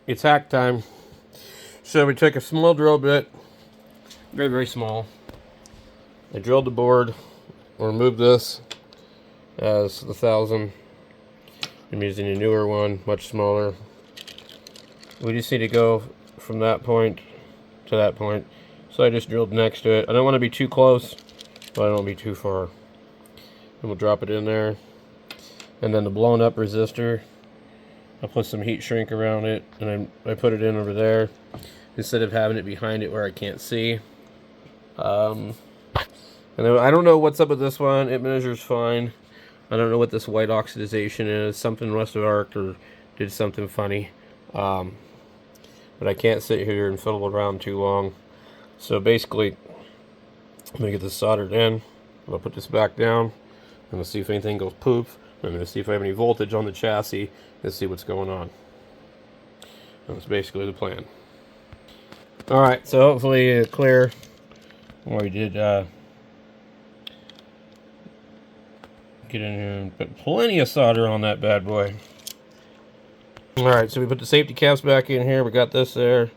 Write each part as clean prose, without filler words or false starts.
it's hack time. So we took a small drill bit, very, very small. I drilled the board, removed this as the 1000. I'm using a newer one, much smaller. We just need to go from that point to that point. So I just drilled next to it. I don't want to be too close, but I don't want to be too far. And we'll drop it in there. And then the blown up resistor, I'll put some heat shrink around it, and I put it in over there instead of having it behind it where I can't see. And I don't know what's up with this one. It measures fine. I don't know what this white oxidization is. Something must have arced or did something funny. But I can't sit here and fiddle around too long. So basically, I'm going to get this soldered in. I'll put this back down. I'm going to see if anything goes poof. I'm going to see if I have any voltage on the chassis and see what's going on. That's basically the plan. Alright, so hopefully clear. We did get in here and put plenty of solder on that bad boy. Alright, so we put the safety caps back in here. We got this there.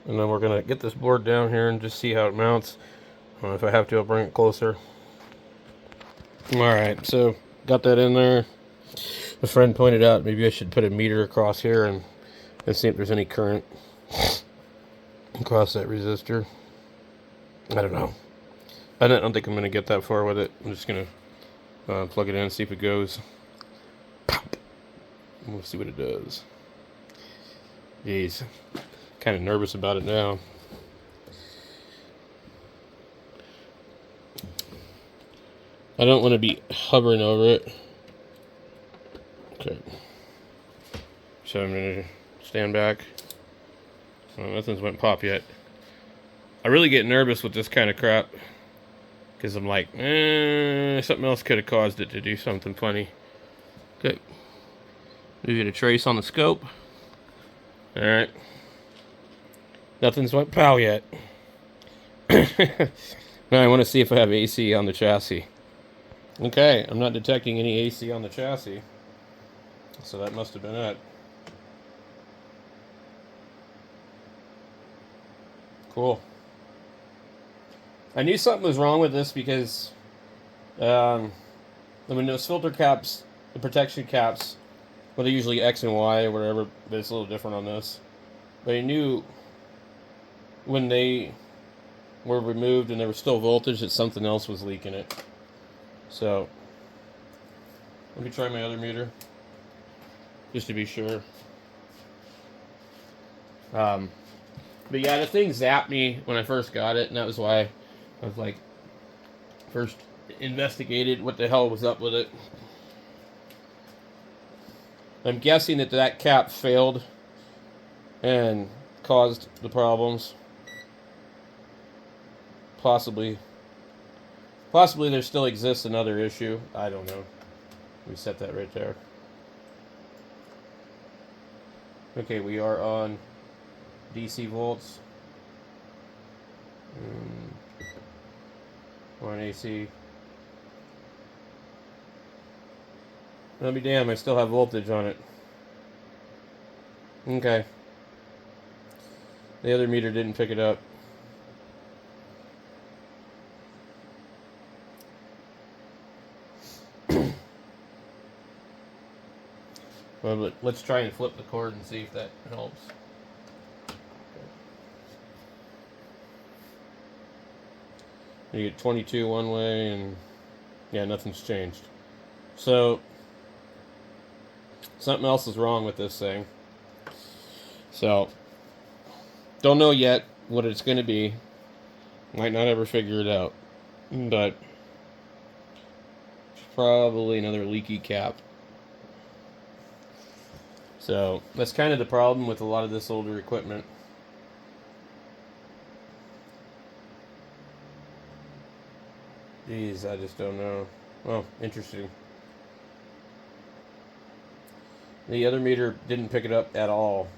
And then we're going to get this board down here and just see how it mounts. If I have to, I'll bring it closer. Alright, so got that in there. A friend pointed out maybe I should put a meter across here and see if there's any current across that resistor. I don't know. I don't think I'm going to get that far with it. I'm just going to plug it in and see if it goes. Pop. We'll see what it does. Jeez. Kind of nervous about it now. I don't want to be hovering over it. Okay. So I'm going to stand back. Oh, nothing's went pop yet. I really get nervous with this kind of crap. Because I'm like, something else could have caused it to do something funny. Okay. We get a trace on the scope. Alright. Nothing's went pow yet. Now I want to see if I have AC on the chassis. Okay, I'm not detecting any AC on the chassis. So that must have been it. Cool. I knew something was wrong with this because I mean, those filter caps, the protection caps, well, they're usually X and Y or whatever, but it's a little different on this. But I knew when they were removed and there was still voltage that something else was leaking it. So let me try my other meter just to be sure. But yeah, the thing zapped me when I first got it, and that was why I was like, first investigated what the hell was up with it. I'm guessing that cap failed and caused the problems. Possibly there still exists another issue. I don't know. We set that right there. Okay, we are on DC volts. We're on AC. I'll be damned, I still have voltage on it. Okay. The other meter didn't pick it up. Well, let's try and flip the cord and see if that helps. You get 22 one way, and yeah, nothing's changed. So something else is wrong with this thing. So don't know yet what it's going to be. Might not ever figure it out, but probably another leaky cap. So that's kind of the problem with a lot of this older equipment. Geez, I just don't know. Well, interesting. The other meter didn't pick it up at all.